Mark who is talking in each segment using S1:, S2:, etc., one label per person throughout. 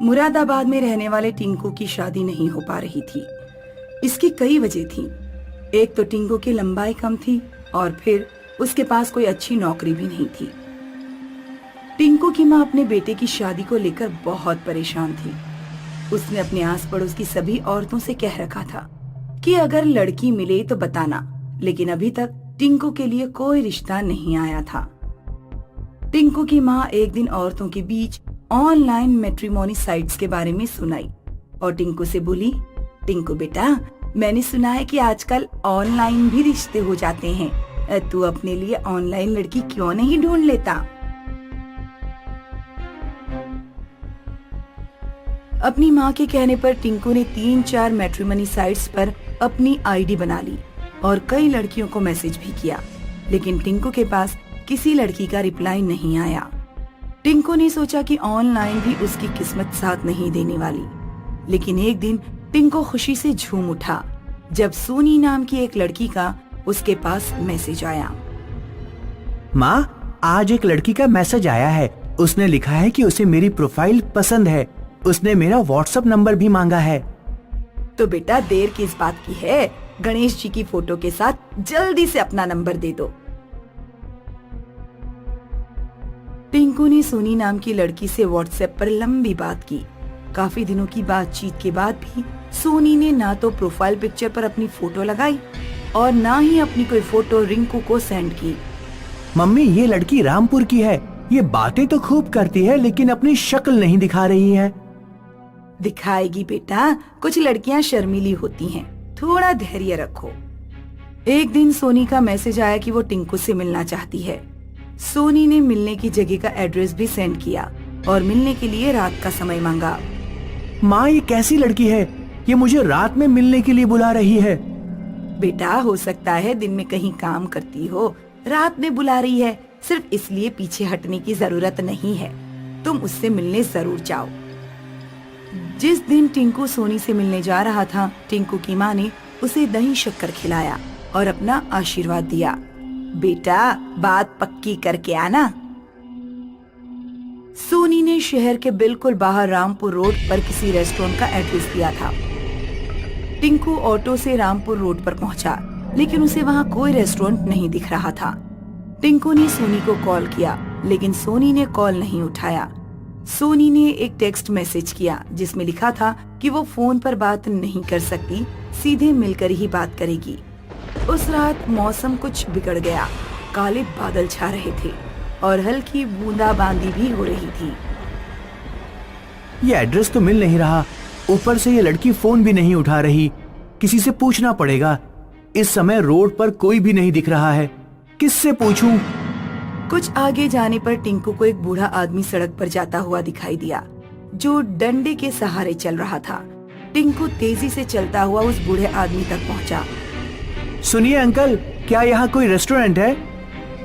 S1: मुरादाबाद में रहने वाले टिंकू की शादी नहीं हो पा रही थी। इसकी कई वजह थी। एक तो टिंकू की लंबाई कम थी और फिर उसके पास कोई अच्छी नौकरी भी नहीं थी। टिंकू की माँ अपने बेटे की शादी को लेकर बहुत परेशान थी। उसने अपने आस पड़ोस की सभी औरतों से कह रखा था कि अगर लड़की मिले तो बताना, लेकिन अभी तक टिंकू के लिए कोई रिश्ता नहीं आया था। टिंकू की माँ एक दिन औरतों के बीच ऑनलाइन मैट्रिमोनी साइट्स के बारे में सुनाई और टिंकू से बोली, टिंकू बेटा, मैंने सुना है कि आजकल ऑनलाइन भी रिश्ते हो जाते हैं। तू अपने लिए ऑनलाइन लड़की क्यों नहीं ढूंढ लेता? अपनी माँ के कहने पर टिंकू ने 3-4 मैट्रिमोनी साइट्स पर अपनी आईडी बना ली और कई लड़कियों को मैसेज भी किया, लेकिन टिंकू के पास किसी लड़की का रिप्लाई नहीं आया। टिंकू ने सोचा कि ऑनलाइन भी उसकी किस्मत साथ नहीं देने वाली, लेकिन एक दिन टिंकू खुशी से झूम उठा जब सोनी नाम की एक लड़की का उसके पास मैसेज आया।
S2: माँ, आज एक लड़की का मैसेज आया है। उसने लिखा है कि उसे मेरी प्रोफाइल पसंद है। उसने मेरा व्हाट्सएप नंबर भी मांगा है।
S1: तो बेटा, देर किस बात की है? गणेश जी की फोटो के साथ जल्दी से अपना नंबर दे दो। टिंकू ने सोनी नाम की लड़की से व्हाट्सएप पर लंबी बात की। काफी दिनों की बातचीत के बाद भी सोनी ने ना तो प्रोफाइल पिक्चर पर अपनी फोटो लगाई और ना ही अपनी कोई फोटो रिंकू को सेंड की।
S2: मम्मी, ये लड़की रामपुर की है। ये बातें तो खूब करती है, लेकिन अपनी शक्ल नहीं दिखा रही है।
S1: दिखाएगी बेटा, कुछ लड़कियां शर्मीली होती हैं, थोड़ा धैर्य रखो। एक दिन सोनी का मैसेज आया कि वो टिंकू से मिलना चाहती है। सोनी ने मिलने की जगह का एड्रेस भी सेंड किया और मिलने के लिए रात का समय मांगा।
S2: माँ, ये कैसी लड़की है? ये मुझे रात में मिलने के लिए बुला रही है।
S1: बेटा, हो सकता है दिन में कहीं काम करती हो, रात में बुला रही है। सिर्फ इसलिए पीछे हटने की जरूरत नहीं है। तुम उससे मिलने जरूर जाओ। जिस दिन टिंकू सोनी से मिलने जा रहा था, टिंकू की माँ ने उसे दही शक्कर खिलाया और अपना आशीर्वाद दिया। बेटा, बात पक्की करके आना। सोनी ने शहर के बिल्कुल बाहर रामपुर रोड पर किसी रेस्टोरेंट का एड्रेस दिया था। टिंकू ऑटो से रामपुर रोड पर पहुंचा, लेकिन उसे वहां कोई रेस्टोरेंट नहीं दिख रहा था। टिंकू ने सोनी को कॉल किया, लेकिन सोनी ने कॉल नहीं उठाया। सोनी ने एक टेक्स्ट मैसेज किया जिसमें लिखा था कि वो फोन पर बात नहीं कर सकती, सीधे मिलकर ही बात करेगी। उस रात मौसम कुछ बिगड़ गया। काले बादल छा रहे थे और हल्की बूंदाबांदी भी हो रही थी।
S2: ये एड्रेस तो मिल नहीं रहा, ऊपर से ये लड़की फोन भी नहीं उठा रही। किसी से पूछना पड़ेगा। इस समय रोड पर कोई भी नहीं दिख रहा है। किससे पूछूं?
S1: कुछ आगे जाने पर टिंकू को एक बूढ़ा आदमी सड़क पर जाता हुआ दिखाई दिया, जो डंडे के सहारे चल रहा था। टिंकू तेजी से चलता हुआ उस बूढ़े आदमी तक पहुंचा।
S2: सुनिए अंकल, क्या यहाँ कोई रेस्टोरेंट है?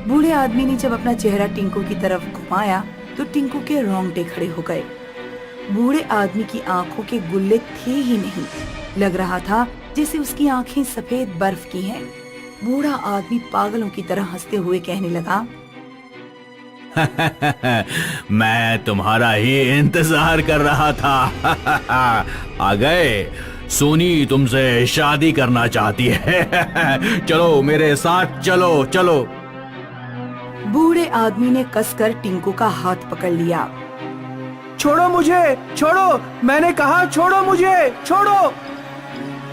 S1: बूढ़े आदमी ने जब अपना चेहरा टिंकू की तरफ घुमाया तो टिंकू के रोंगटे खड़े हो गए। बूढ़े आदमी की आंखों के गुल्ले थे ही नहीं। लग रहा था जैसे उसकी आंखें सफेद बर्फ की हैं। बूढ़ा आदमी पागलों की तरह हंसते हुए कहने लगा,
S3: मैं तुम्हारा ही इंतजार कर रहा था। आ गए। सोनी तुमसे शादी करना चाहती है। चलो मेरे साथ, चलो चलो।
S1: बूढ़े आदमी ने कसकर टिंकू का हाथ पकड़ लिया।
S2: छोड़ो मुझे, छोड़ो, मैंने कहा छोड़ो मुझे, छोड़ो।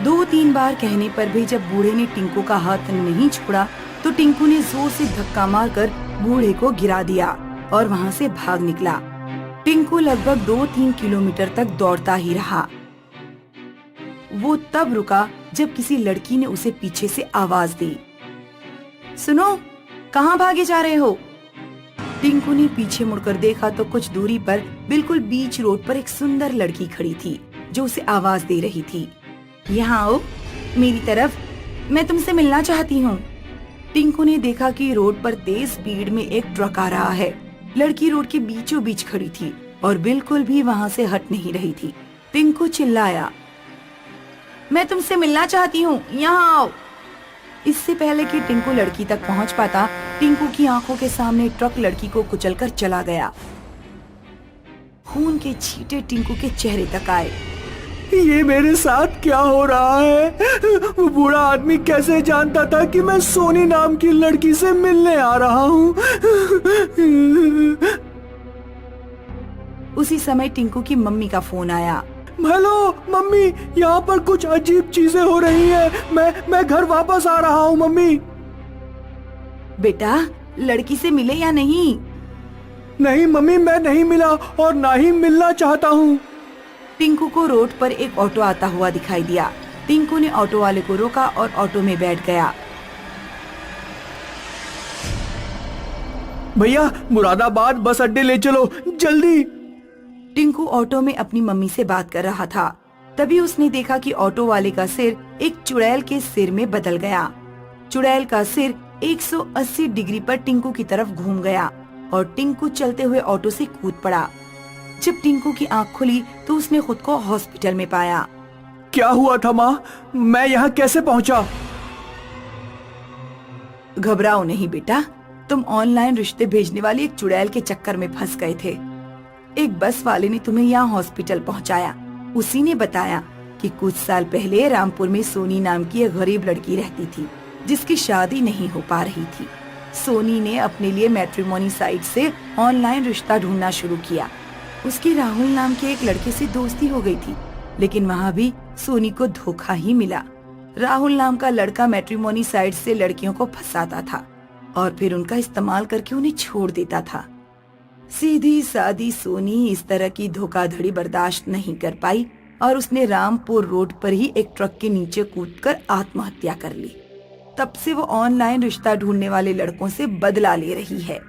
S1: 2-3 बार कहने पर भी जब बूढ़े ने टिंकू का हाथ नहीं छोड़ा तो टिंकू ने जोर से धक्का मारकर बूढ़े को गिरा दिया और वहाँ से भाग निकला। टिंकू लगभग 2-3 किलोमीटर तक दौड़ता ही रहा। वो तब रुका जब किसी लड़की ने उसे पीछे से आवाज दी, सुनो, कहाँ भागे जा रहे हो? टिंकू ने पीछे मुड़कर देखा तो कुछ दूरी पर बिल्कुल बीच रोड पर एक सुंदर लड़की खड़ी थी जो उसे आवाज दे रही थी, यहाँ आओ मेरी तरफ, मैं तुमसे मिलना चाहती हूँ। टिंकू ने देखा कि रोड पर तेज स्पीड में एक ट्रक आ रहा है। लड़की रोड के बीचों बीच खड़ी थी और बिल्कुल भी वहाँ से हट नहीं रही थी। टिंकू चिल्लाया, मैं तुमसे मिलना चाहती हूँ, यहाँ आओ। इससे पहले कि टिंकू लड़की तक पहुँच पाता, टिंकू की आंखों के सामने ट्रक लड़की को कुचलकर चला गया। खून के छींटे टिंकू के चेहरे तक आए।
S2: ये मेरे साथ क्या हो रहा है? वो बूढ़ा आदमी कैसे जानता था कि मैं सोनी नाम की लड़की से मिलने आ रहा हूँ?
S1: उसी समय टिंकू की मम्मी का फोन आया।
S2: हेलो मम्मी, यहाँ पर कुछ अजीब चीजें हो रही हैं। मैं घर वापस आ रहा हूँ मम्मी।
S1: बेटा, लड़की से मिले या नहीं?
S2: नहीं मम्मी, मैं नहीं मिला और ना ही मिलना चाहता हूँ।
S1: टिंकू को रोड पर एक ऑटो आता हुआ दिखाई दिया। टिंकू ने ऑटो वाले को रोका और ऑटो में बैठ गया।
S2: भैया, मुरादाबाद बस अड्डे ले चलो जल्दी।
S1: टिंकू ऑटो में अपनी मम्मी से बात कर रहा था। तभी उसने देखा कि ऑटो वाले का सिर एक चुड़ैल के सिर में बदल गया। चुड़ैल का सिर 180 डिग्री पर टिंकू की तरफ घूम गया और टिंकू चलते हुए ऑटो से कूद पड़ा। जब टिंकू की आंख खुली तो उसने खुद को हॉस्पिटल में पाया।
S2: क्या हुआ था माँ? मैं यहाँ कैसे पहुँचा?
S1: घबराओ नहीं बेटा, तुम ऑनलाइन रिश्ते भेजने वाली एक चुड़ैल के चक्कर में फंस गए थे। एक बस वाले ने तुम्हें यहाँ हॉस्पिटल पहुँचाया। उसी ने बताया कि कुछ साल पहले रामपुर में सोनी नाम की एक गरीब लड़की रहती थी जिसकी शादी नहीं हो पा रही थी। सोनी ने अपने लिए मैट्रिमोनी साइट से ऑनलाइन रिश्ता ढूंढना शुरू किया। उसकी राहुल नाम के एक लड़के से दोस्ती हो गई थी, लेकिन वहाँ भी सोनी को धोखा ही मिला। राहुल नाम का लड़का मैट्रिमोनी साइट से लड़कियों को फंसाता था और फिर उनका इस्तेमाल करके उन्हें छोड़ देता था। सीधी सादी सोनी इस तरह की धोखाधड़ी बर्दाश्त नहीं कर पाई और उसने रामपुर रोड पर ही एक ट्रक के नीचे कूदकर आत्महत्या कर ली। तब से वो ऑनलाइन रिश्ता ढूंढने वाले लड़कों से बदला ले रही है।